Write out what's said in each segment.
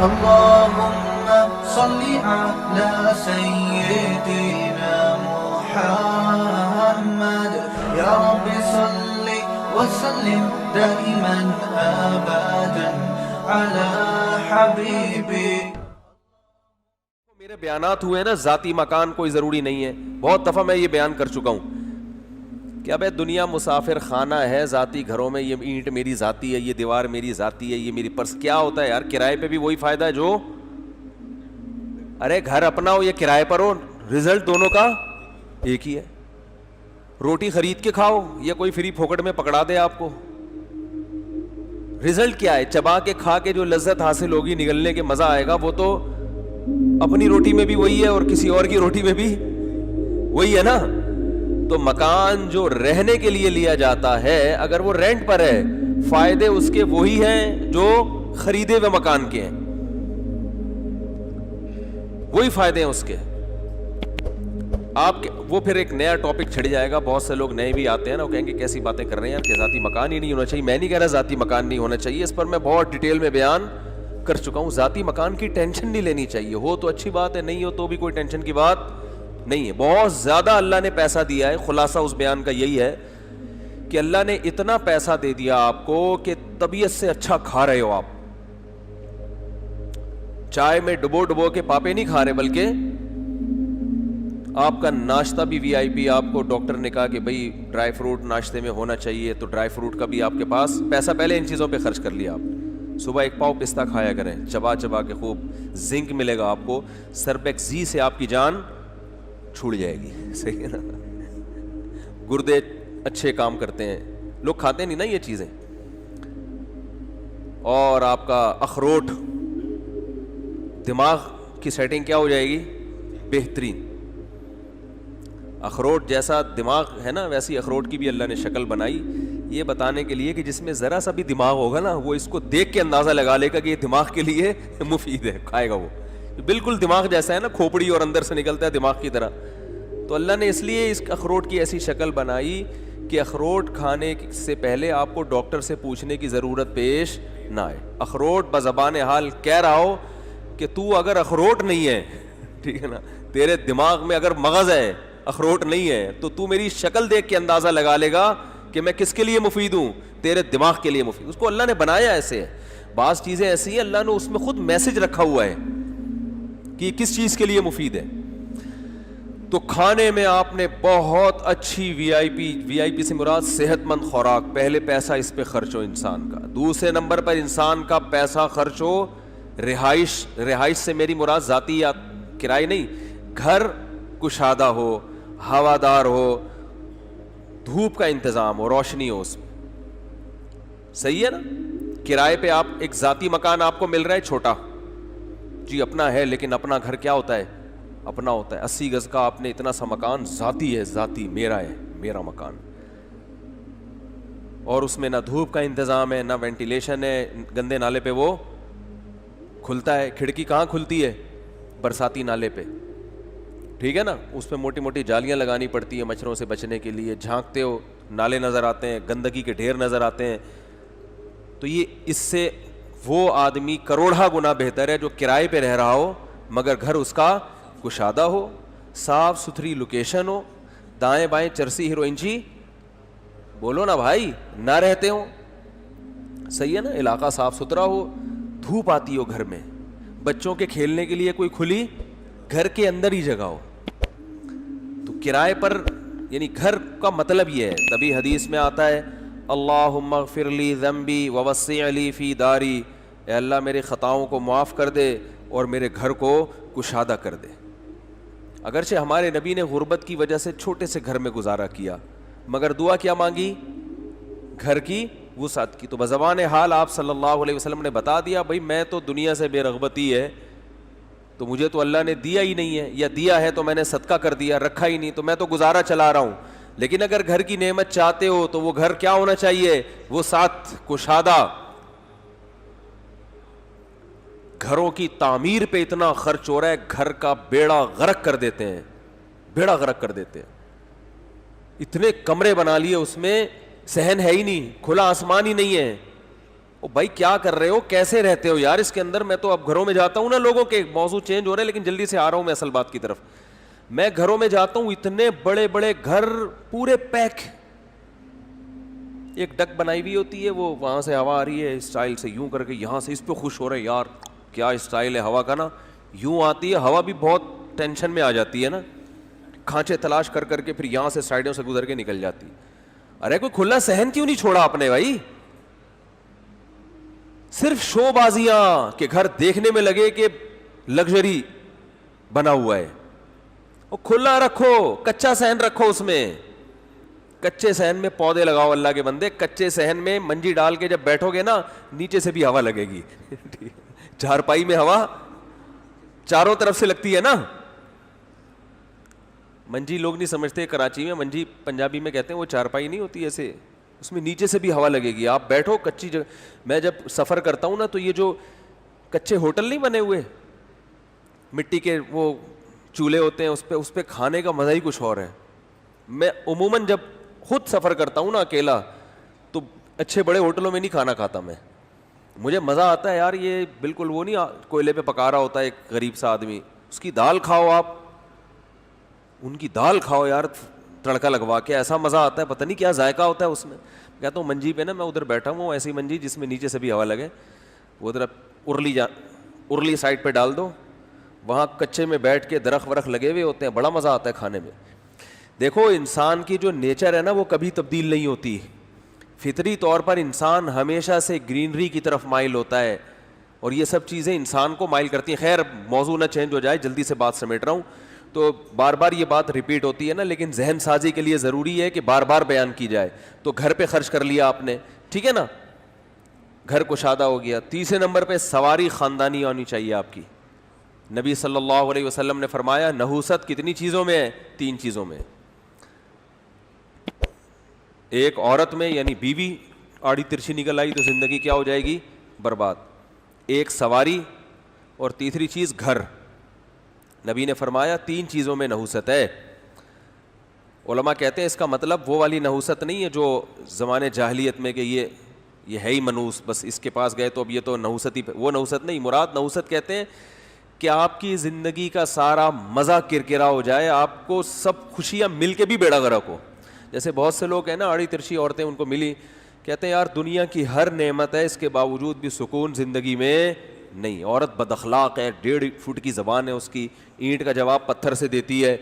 اللهم صل على سيدنا محمد يا رب صل وسلم دائما ابدا على حبيبك. میرے بیانات ہوئے نا ذاتی مکان کوئی ضروری نہیں ہے. بہت دفعہ میں یہ بیان کر چکا ہوں کہ اب دنیا مسافر خانہ ہے. ذاتی گھروں میں یہ اینٹ میری ذاتی ہے, یہ دیوار میری ذاتی ہے, یہ میری پرس. کیا ہوتا ہے یار, کرائے پہ بھی وہی فائدہ ہے جو, ارے گھر اپنا ہو یا کرائے پر ہو, رزلٹ دونوں کا ایک ہی ہے. روٹی خرید کے کھاؤ یا کوئی فری پھوکٹ میں پکڑا دے آپ کو, رزلٹ کیا ہے؟ چبا کے کھا کے جو لذت حاصل ہوگی, نگلنے کے مزہ آئے گا, وہ تو اپنی روٹی میں بھی وہی ہے اور کسی اور کی روٹی میں بھی وہی ہے نا. تو مکان جو رہنے کے لیے لیا جاتا ہے, اگر وہ رینٹ پر ہے, فائدے اس کے وہی ہیں جو خریدے ہوئے مکان کے ہیں, وہی فائدے ہیں اس کے. آپ وہ پھر ایک نیا ٹاپک چھڑ جائے گا. بہت سے لوگ نئے بھی آتے ہیں نا, وہ کہیں گے کیسی باتیں کر رہے ہیں کہ ذاتی مکان ہی نہیں ہونا چاہیے. میں نہیں کہہ رہا ذاتی مکان نہیں ہونا چاہیے, اس پر میں بہت ڈیٹیل میں بیان کر چکا ہوں. ذاتی مکان کی ٹینشن نہیں لینی چاہیے. ہو تو اچھی بات ہے, نہیں ہو تو بھی کوئی ٹینشن کی بات نہیں ہے. بہت زیادہ اللہ نے پیسہ دیا ہے. خلاصہ اس بیان کا یہی ہے کہ اللہ نے اتنا پیسہ دے دیا آپ کو کہ طبیعت سے اچھا کھا رہے ہو. آپ چائے میں ڈبو ڈبو کے پاپے نہیں کھا رہے, بلکہ آپ کا ناشتہ بھی وی آئی پی. آپ کو ڈاکٹر نے کہا کہ بھائی ڈرائی فروٹ ناشتے میں ہونا چاہیے, تو ڈرائی فروٹ کا بھی آپ کے پاس پیسہ پہلے ان چیزوں پہ خرچ کر لیا. آپ صبح ایک پاؤ پستہ کھایا کریں, چبا چبا کے خوب. زنک ملے گا آپ کو. سربیکزی سے آپ کی جان چھوٹ جائے گی. صحیح ہے نا, گردے اچھے کام کرتے ہیں. لوگ کھاتے نہیں نا یہ چیزیں. اور آپ کا اخروٹ, دماغ کی سیٹنگ کیا ہو جائے گی, بہترین. اخروٹ جیسا دماغ ہے نا, ویسی اخروٹ کی بھی اللہ نے شکل بنائی, یہ بتانے کے لیے کہ جس میں ذرا سا بھی دماغ ہوگا نا, وہ اس کو دیکھ کے اندازہ لگا لے گا کہ یہ دماغ کے لیے مفید ہے, کھائے گا وہ. بالکل دماغ جیسا ہے نا, کھوپڑی اور اندر سے نکلتا ہے دماغ کی طرح. تو اللہ نے اس لیے اس اخروٹ کی ایسی شکل بنائی کہ اخروٹ کھانے سے پہلے آپ کو ڈاکٹر سے پوچھنے کی ضرورت پیش نہ آئے. اخروٹ بزبان حال کہہ رہا ہو کہ تو اگر اخروٹ نہیں ہے, ٹھیک ہے نا, تیرے دماغ میں اگر مغز ہے, اخروٹ نہیں ہے, تو میری شکل دیکھ کے اندازہ لگا لے گا کہ میں کس کے لیے مفید ہوں, تیرے دماغ کے لیے مفید. اس کو اللہ نے بنایا ایسے. بعض چیزیں ایسی ہیں اللہ نے اس میں خود میسج رکھا ہوا ہے کہ کس چیز کے لیے مفید ہے. تو کھانے میں آپ نے بہت اچھی وی آئی پی سے مراد صحت مند خوراک. پہلے پیسہ اس پہ خرچ ہو انسان کا. دوسرے نمبر پر انسان کا پیسہ خرچ ہو رہائش سے میری مراد ذاتی یا کرائے نہیں, گھر کشادہ ہو, ہوادار ہو, دھوپ کا انتظام ہو, روشنی ہو اس میں. صحیح ہے نا. کرائے پہ آپ ایک ذاتی مکان آپ کو مل رہا ہے چھوٹا, جی اپنا ہے, لیکن اپنا گھر کیا ہوتا ہے, اپنا ہوتا ہے. 80 گز کا آپ نے اتنا سا مکان ذاتی ہے, ذاتی میرا ہے, میرا مکان. اور اس میں نہ دھوپ کا انتظام ہے, نہ وینٹیلیشن ہے, گندے نالے پہ وہ کھلتا ہے. کھڑکی کہاں کھلتی ہے, برساتی نالے پہ, ٹھیک ہے نا. اس پہ موٹی موٹی جالیاں لگانی پڑتی ہیں مچھروں سے بچنے کے لیے. جھانکتے ہو نالے نظر آتے ہیں, گندگی کے ڈھیر نظر آتے ہیں. تو یہ اس سے وہ آدمی کروڑا گنا بہتر ہے جو کرائے پہ رہ رہا ہو مگر گھر اس کا کشادہ ہو, صاف ستھری لوکیشن ہو, دائیں بائیں چرسی ہیروئنچی بولو نا بھائی نہ رہتے ہوں. صحیح ہے نا. علاقہ صاف ستھرا ہو, دھوپ آتی ہو گھر میں, بچوں کے کھیلنے کے لیے کوئی کھلی گھر کے اندر ہی جگہ ہو. تو کرائے پر یعنی گھر کا مطلب یہ ہے. تبھی حدیث میں آتا ہے اللہم اغفر لی ذنبی ووسع لی فی داری, اے اللہ میرے خطاؤں کو معاف کر دے اور میرے گھر کو کشادہ کر دے. اگرچہ ہمارے نبی نے غربت کی وجہ سے چھوٹے سے گھر میں گزارا کیا, مگر دعا کیا مانگی, گھر کی وسعت کی. تو بزبان حال آپ صلی اللہ علیہ وسلم نے بتا دیا بھائی میں تو دنیا سے بے رغبتی ہے, تو مجھے تو اللہ نے دیا ہی نہیں ہے, یا دیا ہے تو میں نے صدقہ کر دیا, رکھا ہی نہیں, تو میں تو گزارا چلا رہا ہوں. لیکن اگر گھر کی نعمت چاہتے ہو تو وہ گھر کیا ہونا چاہیے, وہ ساتھ کشادہ. گھروں کی تعمیر پہ اتنا خرچ ہو رہا ہے, گھر کا بیڑا غرق کر دیتے ہیں, بیڑا غرق کر دیتے ہیں. اتنے کمرے بنا لیے اس میں, صحن ہے ہی نہیں, کھلا آسمان ہی نہیں ہے, او بھائی کیا کر رہے ہو, کیسے رہتے ہو یار اس کے اندر. میں تو اب گھروں میں جاتا ہوں نا, لوگوں کے موضوع چینج ہو رہے ہیں لیکن جلدی سے آ رہا ہوں میں اصل بات کی طرف. میں گھروں میں جاتا ہوں, اتنے بڑے بڑے گھر پورے پیک, ایک ڈک بنائی ہوئی ہوتی ہے, وہ وہاں سے ہوا آ رہی ہے اسٹائل سے یوں کر کے, یہاں سے اس پہ خوش ہو رہے ہیں یار کیا اسٹائل ہے ہوا کا نا, یوں آتی ہے ہوا بھی بہت ٹینشن میں آ جاتی ہے نا, کھانچے تلاش کر کر کے پھر یہاں سے سائڈوں سے گزر کے نکل جاتی. ارے کوئی کھلا صحن کیوں نہیں چھوڑا آپ نے بھائی, صرف شو بازیاں کہ گھر دیکھنے میں لگے کہ لگژری بنا ہوا ہے. وہ کھلا رکھو, کچا صحن رکھو, اس میں کچے صحن میں پودے لگاؤ اللہ کے بندے, کچے صحن میں منجی ڈال کے جب بیٹھو گے نا نیچے سے بھی ہوا لگے گی. چارپائی میں ہوا چاروں طرف سے لگتی ہے نا. منجی لوگ نہیں سمجھتے, کراچی میں منجی پنجابی میں کہتے ہیں, وہ چارپائی نہیں ہوتی ایسے, اس میں نیچے سے بھی ہوا لگے گی. آپ بیٹھو کچی جگہ. میں جب سفر کرتا ہوں نا تو یہ جو کچے ہوٹل نہیں بنے ہوئے مٹی کے وہ چولہے ہوتے ہیں, اس پہ کھانے کا مزہ ہی کچھ اور ہے. میں عموماً جب خود سفر کرتا ہوں نا اکیلا تو اچھے بڑے ہوٹلوں میں نہیں کھانا کھاتا میں, مجھے مزہ آتا ہے یار. یہ بالکل وہ نہیں کوئلے پہ پکا رہا ہوتا ہے ایک غریب سا آدمی, اس کی دال کھاؤ, آپ ان کی دال کھاؤ یار تڑکا لگوا کے, ایسا مزہ آتا ہے, پتہ نہیں کیا ذائقہ ہوتا ہے اس میں. کہتا ہوں منجی پہ نا, میں ادھر بیٹھا ہوں ایسی منجی جس میں نیچے سے بھی ہوا لگے, وہ ادھر ارلی سائڈ پہ ڈال دو, وہاں کچے میں بیٹھ کے درخت ورخت لگے ہوئے ہوتے ہیں, بڑا مزہ آتا ہے کھانے میں. دیکھو انسان کی جو نیچر ہے نا وہ کبھی تبدیل نہیں ہوتی. فطری طور پر انسان ہمیشہ سے گرینری کی طرف مائل ہوتا ہے, اور یہ سب چیزیں انسان کو مائل کرتی ہیں. خیر موضوع نہ چینج ہو جائے, جلدی سے بات سمیٹ رہا ہوں, تو بار بار یہ بات ریپیٹ ہوتی ہے نا, لیکن ذہن سازی کے لیے ضروری ہے کہ بار بار بیان کی جائے. تو گھر پہ خرچ کر لیا آپ نے, ٹھیک ہے نا, گھر کشادہ ہو گیا. تیسرے نمبر پہ سواری خاندانی ہونی چاہیے آپ کی. نبی صلی اللہ علیہ وسلم نے فرمایا نحوست کتنی چیزوں میں ہے, 3 چیزوں میں. ایک عورت میں یعنی بیوی آڑی ترچھی نکل آئی تو زندگی کیا ہو جائے گی, برباد. ایک سواری, اور تیسری چیز گھر. نبی نے فرمایا 3 چیزوں میں نحوست ہے. علماء کہتے ہیں اس کا مطلب وہ والی نحوست نہیں ہے جو زمانے جاہلیت میں کہ یہ ہے ہی منوس, بس اس کے پاس گئے تو اب یہ تو نحوست ہی, وہ نحوست نہیں. مراد نحوست کہتے ہیں کہ آپ کی زندگی کا سارا مزہ کرکرا ہو جائے, آپ کو سب خوشیاں مل کے بھی بیڑا غرق ہو. جیسے بہت سے لوگ ہیں نا آڑی ترچھی عورتیں ان کو ملی, کہتے ہیں یار دنیا کی ہر نعمت ہے, اس کے باوجود بھی سکون زندگی میں نہیں. عورت بد اخلاق ہے, 1.5 فٹ کی زبان ہے اس کی, اینٹ کا جواب پتھر سے دیتی ہے,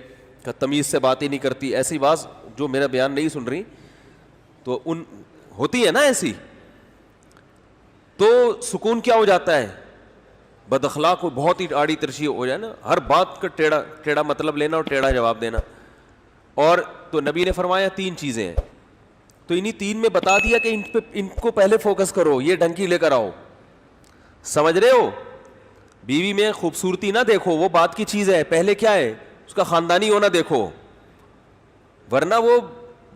تمیز سے بات ہی نہیں کرتی. ایسی بات جو میرا بیان نہیں سن رہی تو ان ہوتی ہے نا ایسی, تو سکون کیا ہو جاتا ہے, بد اخلاق کو بہت ہی آڑی ترچھی ہو جائے نا, ہر بات کا ٹیڑھا مطلب لینا اور ٹیڑھا جواب دینا. اور تو نبی نے فرمایا 3 چیزیں ہیں, تو انہی 3 میں بتا دیا کہ ان کو پہلے فوکس کرو, یہ ڈھنکی لے کر آؤ. سمجھ رہے ہو, بیوی میں خوبصورتی نہ دیکھو, وہ بات کی چیز ہے, پہلے کیا ہے اس کا خاندانی ہونا دیکھو, ورنہ وہ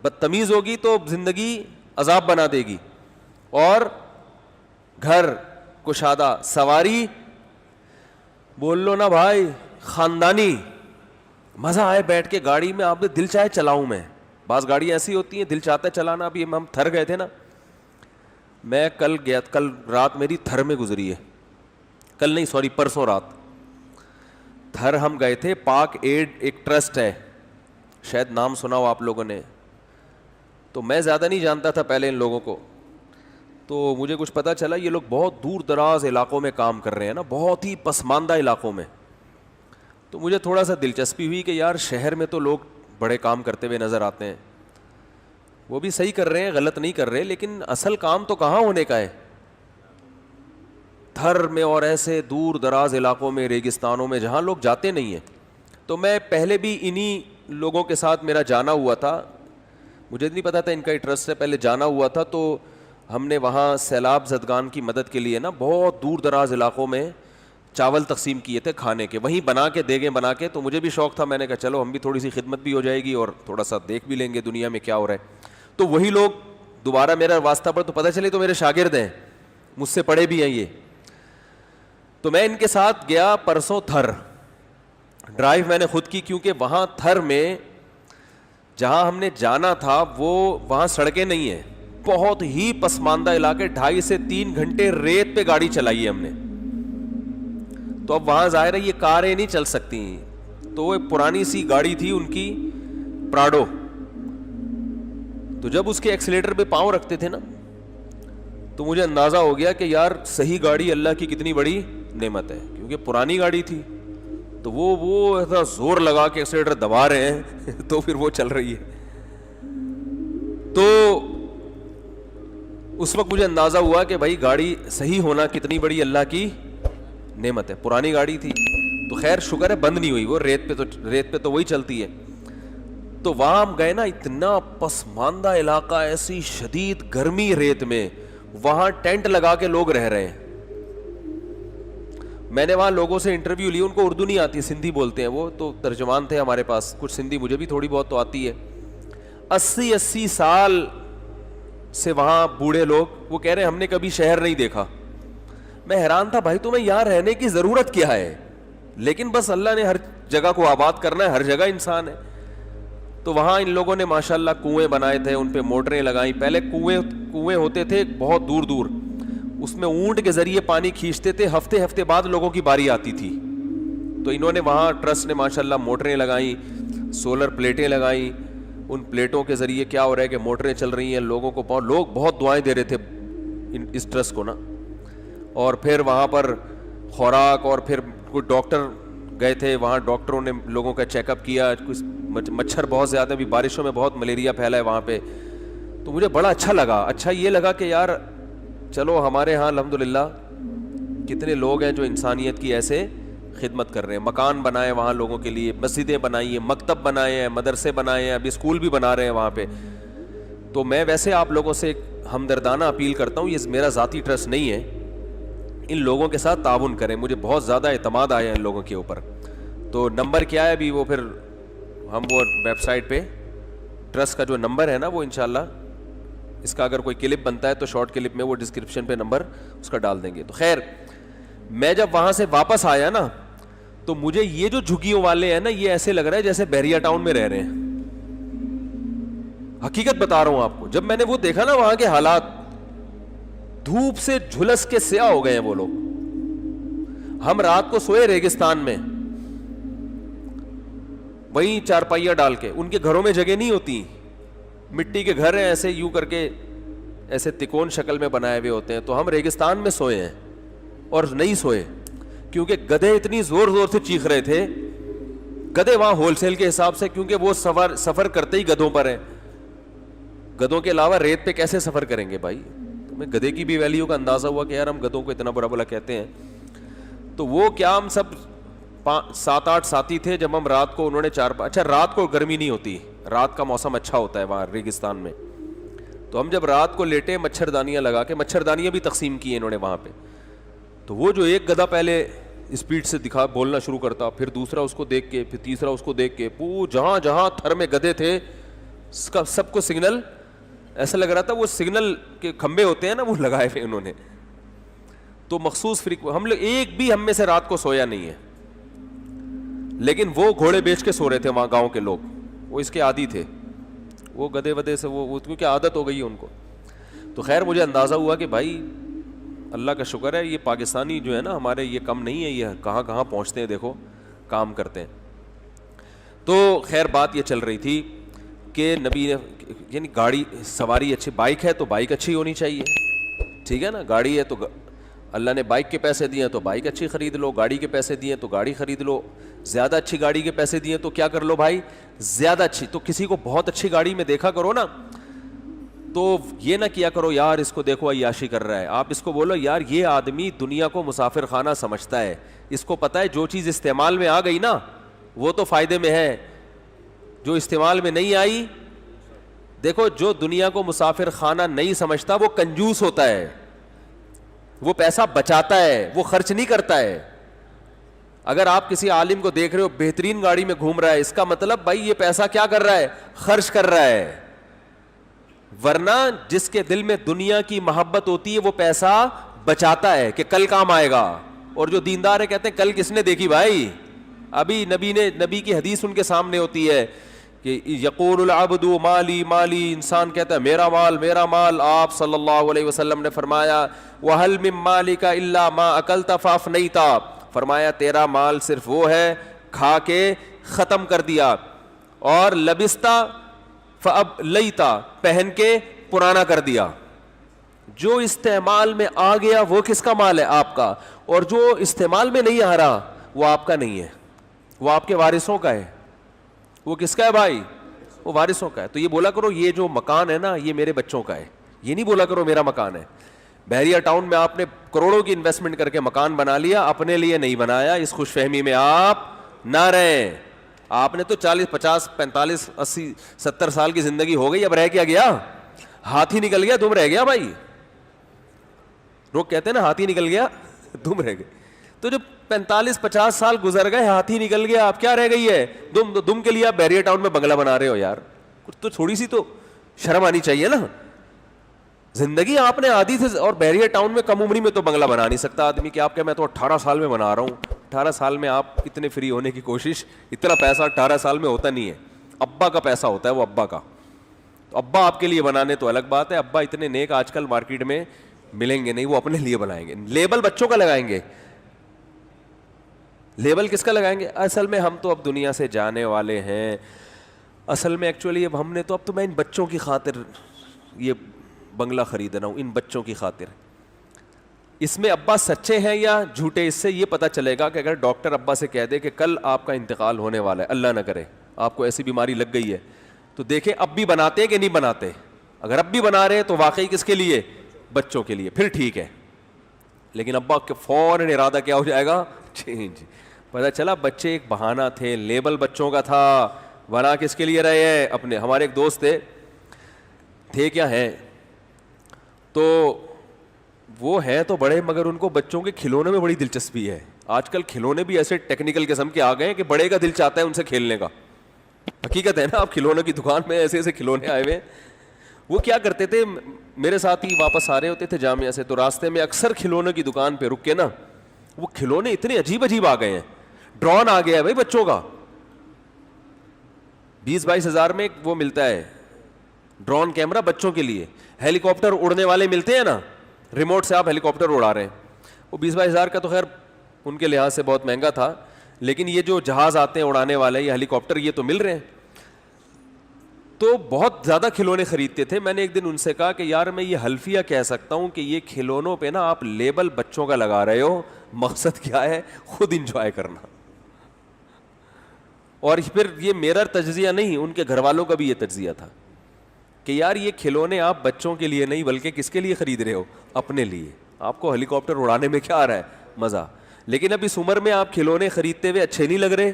بدتمیز ہوگی تو زندگی عذاب بنا دے گی. اور گھر کشادہ, سواری بول لو نا بھائی, خاندانی, مزہ آئے بیٹھ کے گاڑی میں, آپ نے دل چاہے چلاؤں میں. بعض گاڑیاں ایسی ہوتی ہیں دل چاہتا ہے چلانا. ابھی ہم تھر گئے تھے نا, میں کل رات میری تھر میں گزری ہے, کل نہیں سوری پرسوں رات. تھر ہم گئے تھے, پاک ایڈ ایک ٹرسٹ ہے, شاید نام سنا ہو آپ لوگوں نے, تو میں زیادہ نہیں جانتا تھا پہلے ان لوگوں کو. تو مجھے کچھ پتا چلا یہ لوگ بہت دور دراز علاقوں میں کام کر رہے ہیں نا, بہت ہی پسماندہ علاقوں میں. تو مجھے تھوڑا سا دلچسپی ہوئی کہ یار شہر میں تو لوگ بڑے کام کرتے ہوئے نظر آتے ہیں, وہ بھی صحیح کر رہے ہیں, غلط نہیں کر رہے, لیکن اصل کام تو کہاں ہونے کا ہے, تھر میں اور ایسے دور دراز علاقوں میں, ریگستانوں میں جہاں لوگ جاتے نہیں ہیں. تو میں پہلے بھی انہی لوگوں کے ساتھ میرا جانا ہوا تھا, مجھے نہیں پتا تھا ان کا انٹرسٹ ہے, پہلے جانا ہوا تھا. تو ہم نے وہاں سیلاب زدگان کی مدد کے لیے نا بہت دور دراز علاقوں میں چاول تقسیم کیے تھے کھانے کے, وہیں بنا کے دیگیں بنا کے. تو مجھے بھی شوق تھا, میں نے کہا چلو ہم بھی تھوڑی سی خدمت بھی ہو جائے گی اور تھوڑا سا دیکھ بھی لیں گے دنیا میں کیا ہو رہا ہے. تو وہی لوگ دوبارہ میرا واسطہ پڑ, تو پتہ چلے تو میرے شاگرد ہیں, مجھ سے پڑھے بھی ہیں یہ. تو میں ان کے ساتھ گیا پرسوں تھر, ڈرائیو میں نے خود کی, کیونکہ وہاں تھر میں جہاں ہم نے جانا تھا وہ وہاں سڑکیں نہیں ہیں, بہت ہی پسماندہ علاقے, 2.5 سے 3 گھنٹے ریت پہ گاڑی چلائی ہے ہم نے. تو اب وہاں ظاہر ہے یہ کاریں نہیں چل سکتی, تو وہ پرانی سی گاڑی تھی ان کی پراڈو, تو جب اس کے ایکسیلیٹر پہ پاؤں رکھتے تھے نا تو مجھے اندازہ ہو گیا کہ یار صحیح گاڑی اللہ کی کتنی بڑی نعمت ہے, کیونکہ پرانی گاڑی تھی تو وہ ایسا زور لگا کے ایکسیلیٹر دبا رہے ہیں تو پھر وہ چل رہی ہے. تو اس وقت مجھے اندازہ ہوا کہ بھائی گاڑی صحیح ہونا کتنی بڑی اللہ کی نعمت ہے. پرانی گاڑی تھی تو خیر شکر ہے بند نہیں ہوئی, وہ ریت پہ تو وہی چلتی ہے. تو وہاں ہم گئے نا, اتنا پسماندہ علاقہ, ایسی شدید گرمی ریت میں, وہاں ٹینٹ لگا کے لوگ رہ رہے ہیں. میں نے وہاں لوگوں سے انٹرویو لی, ان کو اردو نہیں آتی, سندھی بولتے ہیں وہ, تو ترجمان تھے ہمارے پاس, کچھ سندھی مجھے بھی تھوڑی بہت تو آتی ہے. 80 سال سے وہاں بوڑھے لوگ, وہ کہہ رہے ہیں ہم نے کبھی شہر نہیں دیکھا. میں حیران تھا بھائی تمہیں یہاں رہنے کی ضرورت کیا ہے, لیکن بس اللہ نے ہر جگہ کو آباد کرنا ہے, ہر جگہ انسان ہے. تو وہاں ان لوگوں نے ماشاءاللہ کنویں بنائے تھے, ان پہ موٹریں لگائیں. پہلے کنویں ہوتے تھے بہت دور دور, اس میں اونٹ کے ذریعے پانی کھینچتے تھے, ہفتے بعد لوگوں کی باری آتی تھی. تو انہوں نے وہاں ٹرسٹ نے ماشاءاللہ موٹریں لگائیں, سولر پلیٹیں لگائیں. ان پلیٹوں کے ذریعے کیا ہو رہا ہے کہ موٹریں چل رہی ہیں, لوگوں کو لوگ بہت دعائیں دے رہے تھے اس ٹرسٹ کو نا. اور پھر وہاں پر خوراک, اور پھر کوئی ڈاکٹر گئے تھے وہاں, ڈاکٹروں نے لوگوں کا چیک اپ کیا. کچھ مچھر بہت زیادہ, بھی بارشوں میں بہت ملیریا پھیلا ہے وہاں پہ. تو مجھے بڑا اچھا لگا. اچھا یہ لگا کہ یار چلو ہمارے ہاں الحمدللہ کتنے لوگ ہیں جو انسانیت کی ایسے خدمت کر رہے ہیں. مکان بنائے وہاں لوگوں کے لیے, مسجدیں بنائی ہیں, مکتب بنائے ہیں, مدرسے بنائے ہیں, ابھی اسکول بھی بنا رہے ہیں وہاں پہ. تو میں ویسے آپ لوگوں سے ایک ہمدردانہ اپیل کرتا ہوں, یہ میرا ذاتی ٹرسٹ نہیں ہے, ان لوگوں کے ساتھ تعاون کریں. مجھے بہت زیادہ اعتماد آیا ان لوگوں کے اوپر. تو نمبر کیا ہے ابھی, وہ پھر ہم وہ ویب سائٹ پہ ٹرسٹ کا جو نمبر ہے نا, وہ انشاءاللہ اس کا اگر کوئی کلپ بنتا ہے تو شارٹ کلپ میں وہ ڈسکرپشن پہ نمبر اس کا ڈال دیں گے. تو خیر میں جب وہاں سے واپس آیا نا تو مجھے یہ جو جھگیوں والے ہیں نا, یہ ایسے لگ رہا ہے جیسے بحریہ ٹاؤن میں رہ رہے ہیں. حقیقت بتا رہا ہوں آپ کو, جب میں نے وہ دیکھا نا وہاں کے حالات, دھوپ سے جھلس کے سیاہ ہو گئے ہیں وہ لوگ. ہم رات کو سوئے ریگستان میں, وہیں چارپائیاں ڈال کے, ان کے گھروں میں جگہ نہیں ہوتی, مٹی کے گھر ہیں ایسے یوں کر کے, ایسے تکون شکل میں بنائے ہوئے ہوتے ہیں. تو ہم ریگستان میں سوئے ہیں, اور نہیں سوئے کیونکہ گدھے اتنی زور زور سے چیخ رہے تھے. گدھے وہاں ہول سیل کے حساب سے, کیونکہ وہ سفر کرتے ہی گدھوں پر ہیں, گدھوں کے علاوہ ریت پہ کیسے سفر کریں گے بھائی. تو میں گدھے کی بھی ویلیو کا اندازہ ہوا کہ یار ہم گدھوں کو اتنا برا بلا کہتے ہیں. تو وہ کیا, ہم سب 7-8 ساتھی تھے. جب ہم رات کو, انہوں نے اچھا رات کو گرمی نہیں ہوتی, رات کا موسم اچھا ہوتا ہے وہاں ریگستان میں. تو ہم جب رات کو لیٹے, مچھردانیاں لگا کے, مچھردانیاں بھی تقسیم کی انہوں نے وہاں پہ. تو وہ جو ایک گدھا پہلے اسپیڈ سے بولنا شروع کرتا, پھر دوسرا اس کو دیکھ کے, پھر تیسرا اس کو دیکھ کے, جہاں جہاں تھر میں گدھے تھے سب کو سگنل, ایسا لگ رہا تھا وہ سگنل کے کھمبے ہوتے ہیں نا وہ لگائے ہوئے انہوں نے. تو مخصوص ہم لوگ ایک بھی ہم میں سے رات کو سویا نہیں ہے, لیکن وہ گھوڑے بیچ کے سو رہے تھے وہاں گاؤں کے لوگ, وہ اس کے عادی تھے, وہ گدھے ودے سے وہ کیونکہ عادت ہو گئی ہے ان کو. تو خیر مجھے اندازہ ہوا کہ بھائی اللہ کا شکر ہے, یہ پاکستانی جو ہے نا ہمارے, یہ کم نہیں ہے, یہ کہاں کہاں پہنچتے ہیں, دیکھو کام کرتے ہیں. تو خیر بات یہ چل رہی تھی کہ نبی نے, یعنی گاڑی سواری اچھی, بائک ہے تو بائک اچھی ہونی چاہیے, ٹھیک ہے نا. گاڑی ہے تو اللہ نے بائک کے پیسے دیے تو بائک اچھی خرید لو, گاڑی کے پیسے دیے تو گاڑی خرید لو. زیادہ اچھی گاڑی کے پیسے دیے تو کیا کر لو بھائی, زیادہ اچھی. تو کسی کو بہت اچھی گاڑی میں دیکھا کرو نا, تو یہ نہ کیا کرو یار اس کو دیکھو عیاشی کر رہا ہے. آپ اس کو بولو یار یہ آدمی دنیا کو مسافر خانہ سمجھتا ہے, اس کو پتہ ہے جو چیز استعمال میں آ گئی نا وہ تو فائدے میں ہے, جو استعمال میں نہیں آئی, دیکھو جو دنیا کو مسافر خانہ نہیں سمجھتا وہ کنجوس ہوتا ہے, وہ پیسہ بچاتا ہے, وہ خرچ نہیں کرتا ہے. اگر آپ کسی عالم کو دیکھ رہے ہو بہترین گاڑی میں گھوم رہا ہے, اس کا مطلب بھائی یہ پیسہ کیا کر رہا ہے, خرچ کر رہا ہے. ورنہ جس کے دل میں دنیا کی محبت ہوتی ہے وہ پیسہ بچاتا ہے کہ کل کام آئے گا. اور جو دیندار ہے کہتے ہیں کل کس نے دیکھی بھائی, ابھی نبی کی حدیث ان کے سامنے ہوتی ہے کہ یقول العبد مالی مالی، انسان کہتا ہے میرا مال میرا مال. آپ صلی اللہ علیہ وسلم نے فرمایا وَهَلْ مِن مَالِكَ إِلَّا مَا أَكَلْتَ فَأَفْنَيْتَ، فرمایا تیرا مال صرف وہ ہے کھا کے ختم کر دیا، اور لبستا فَأَبْلَيْتَ، پہن کے پرانا کر دیا. جو استعمال میں آ گیا وہ کس کا مال ہے؟ آپ کا. اور جو استعمال میں نہیں آ رہا وہ آپ کا نہیں ہے، وہ آپ کے وارثوں کا ہے. وہ کس کا ہے بھائی؟ وہ وارثوں کا ہے. تو یہ بولا کرو یہ جو مکان ہے نا یہ میرے بچوں کا ہے، یہ نہیں بولا کرو میرا مکان ہے. بحریہ ٹاؤن میں آپ نے کروڑوں کی انویسٹمنٹ کر کے مکان بنا لیا، اپنے لیے نہیں بنایا. اس خوش فہمی میں آپ نہ رہیں. آپ نے تو 40 50 45 80 70 سال کی زندگی ہو گئی، اب رہ کیا گیا؟ ہاتھی نکل گیا دم رہ گیا بھائی. لوگ کہتے ہیں نا ہاتھی نکل گیا دم رہ گئے. تو جو 45 50 سال گزر گئے، ہاتھی نکل گیا، اب کیا رہ گئی ہے؟ دم کے لیے آپ بحریہ ٹاؤن میں بنگلہ بنا رہے ہو یار. کچھ تو تھوڑی سی تو شرم آنی چاہیے نا. زندگی آپ نے آدھی سے، اور بحریہ ٹاؤن میں کم عمری میں تو بنگلہ بنا نہیں سکتا آدمی کہ آپ کہ میں تو 18 سال میں بنا رہا ہوں. 18 سال میں آپ اتنے فری ہونے کی کوشش، اتنا پیسہ 18 سال میں ہوتا نہیں ہے. ابا کا پیسہ ہوتا ہے وہ ابا کا. تو ابا آپ کے لیے بنانے تو الگ بات ہے. ابا اتنے نیک آج کل مارکیٹ میں ملیں گے نہیں، وہ اپنے لیے بنائیں گے. لیبل بچوں کا لگائیں گے. لیبل کس کا لگائیں گے؟ اصل میں ہم تو اب دنیا سے جانے والے ہیں. اصل میں ایکچولی اب ہم نے تو، اب تو میں ان بچوں کی خاطر یہ بنگلہ خرید رہا ہوں، ان بچوں کی خاطر. اس میں ابا سچے ہیں یا جھوٹے، اس سے یہ پتہ چلے گا کہ اگر ڈاکٹر ابا سے کہہ دے کہ کل آپ کا انتقال ہونے والا ہے، اللہ نہ کرے آپ کو ایسی بیماری لگ گئی ہے، تو دیکھیں اب بھی بناتے کہ نہیں بناتے. اگر اب بھی بنا رہے ہیں تو واقعی کس کے لیے؟ بچوں کے لیے، پھر ٹھیک ہے. لیکن ابا کے فوراً ارادہ کیا ہو جائے گا؟ چینج. پتہ چلا بچے ایک بہانہ تھے، لیبل بچوں کا تھا. بنا کس کے لیے رہے ہیں؟ اپنے. ہمارے ایک دوست تھے کیا ہیں تو وہ ہیں تو بڑے، مگر ان کو بچوں کے کھلونے میں بڑی دلچسپی ہے. آج کل کھلونے بھی ایسے ٹیکنیکل قسم کے آ گئے ہیں کہ بڑے کا دل چاہتا ہے ان سے کھیلنے کا. حقیقت ہے نا. آپ کھلونوں کی دکان میں ایسے ایسے کھلونے آئے ہوئے. وہ کیا کرتے تھے، میرے ساتھ ہی واپس آ رہے ہوتے تھے جامعہ سے، تو راستے میں اکثر کھلونوں کی دکان پہ رک کے نا، وہ کھلونے اتنے عجیب عجیب آ گئے ہیں. ڈرون آ گیا ہے بھائی بچوں کا. 20-22 ہزار میں وہ ملتا ہے ڈرون کیمرہ بچوں کے لیے. ہیلی کاپٹر اڑنے والے ملتے ہیں نا، ریموٹ سے آپ ہیلی کاپٹر اڑا رہے ہیں. وہ 20-22 ہزار کا تو خیر ان کے لحاظ سے بہت مہنگا تھا، لیکن یہ جو جہاز آتے ہیں اڑانے والے یا ہیلی کاپٹر یہ تو مل رہے ہیں. تو بہت زیادہ کھلونے خریدتے تھے. میں نے ایک دن ان سے کہا کہ یار میں یہ حلفیہ کہہ سکتا ہوں کہ یہ کھلونوں پہ نا آپ لیبل بچوں کا لگا رہے ہو، مقصد کیا ہے؟ خود انجوائے کرنا. اور پھر یہ میرا تجزیہ نہیں، ان کے گھر والوں کا بھی یہ تجزیہ تھا کہ یار یہ کھلونے آپ بچوں کے لیے نہیں بلکہ کس کے لیے خرید رہے ہو؟ اپنے لیے. آپ کو ہیلی کاپٹر اڑانے میں کیا آ رہا ہے؟ مزہ. لیکن اب اس عمر میں آپ کھلونے خریدتے ہوئے اچھے نہیں لگ رہے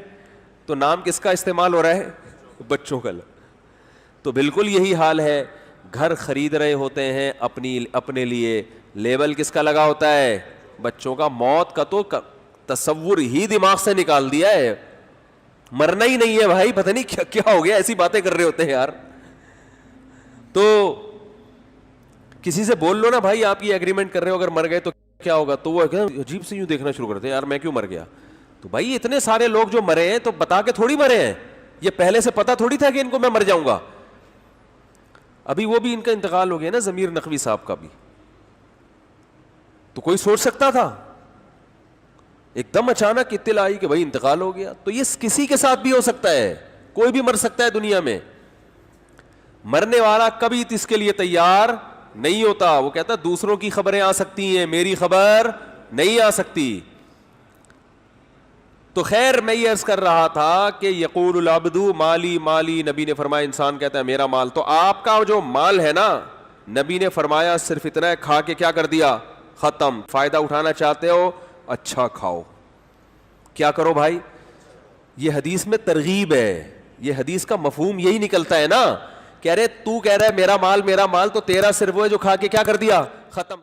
تو نام کس کا استعمال ہو رہا ہے؟ بچوں کا. تو بالکل یہی حال ہے. گھر خرید رہے ہوتے ہیں اپنے لیے، لیبل کس کا لگا ہوتا ہے؟ بچوں کا. موت کا تو تصور ہی دماغ سے نکال دیا ہے. مرنا ہی نہیں ہے بھائی. پتہ نہیں کیا ہو گیا، ایسی باتیں کر رہے ہوتے ہیں یار. تو کسی سے بول لو نا بھائی آپ یہ ایگریمنٹ کر رہے ہو اگر مر گئے تو کیا ہوگا، تو وہ عجیب سے یوں دیکھنا شروع کرتے ہیں یار میں کیوں مر گیا. تو بھائی اتنے سارے لوگ جو مرے ہیں تو بتا کے تھوڑی مرے ہیں. یہ پہلے سے پتا تھوڑی تھا کہ ان کو میں مر جاؤں گا. ابھی وہ بھی ان کا انتقال ہو گیا نا، ضمیر نقوی صاحب کا بھی. تو کوئی سوچ سکتا تھا؟ ایک دم اچانک اطلاع آئی کہ بھائی انتقال ہو گیا. تو یہ کسی کے ساتھ بھی ہو سکتا ہے، کوئی بھی مر سکتا ہے دنیا میں. مرنے والا کبھی اس کے لیے تیار نہیں ہوتا. وہ کہتا دوسروں کی خبریں آ سکتی ہیں، میری خبر نہیں آ سکتی. تو خیر میں یہ عرض کر رہا تھا کہ یقول العبد مالی مالی، نبی نے فرمایا انسان کہتا ہے میرا مال. تو آپ کا جو مال ہے نا، نبی نے فرمایا صرف اتنا ہے کھا کے کیا کر دیا؟ ختم. فائدہ اٹھانا چاہتے ہو اچھا کھاؤ. کیا کرو بھائی؟ یہ حدیث میں ترغیب ہے. یہ حدیث کا مفہوم یہی نکلتا ہے نا. کہہ رہے تو کہہ رہا ہے میرا مال میرا مال، تو تیرا صرف وہ ہے جو کھا کے کیا کر دیا؟ ختم.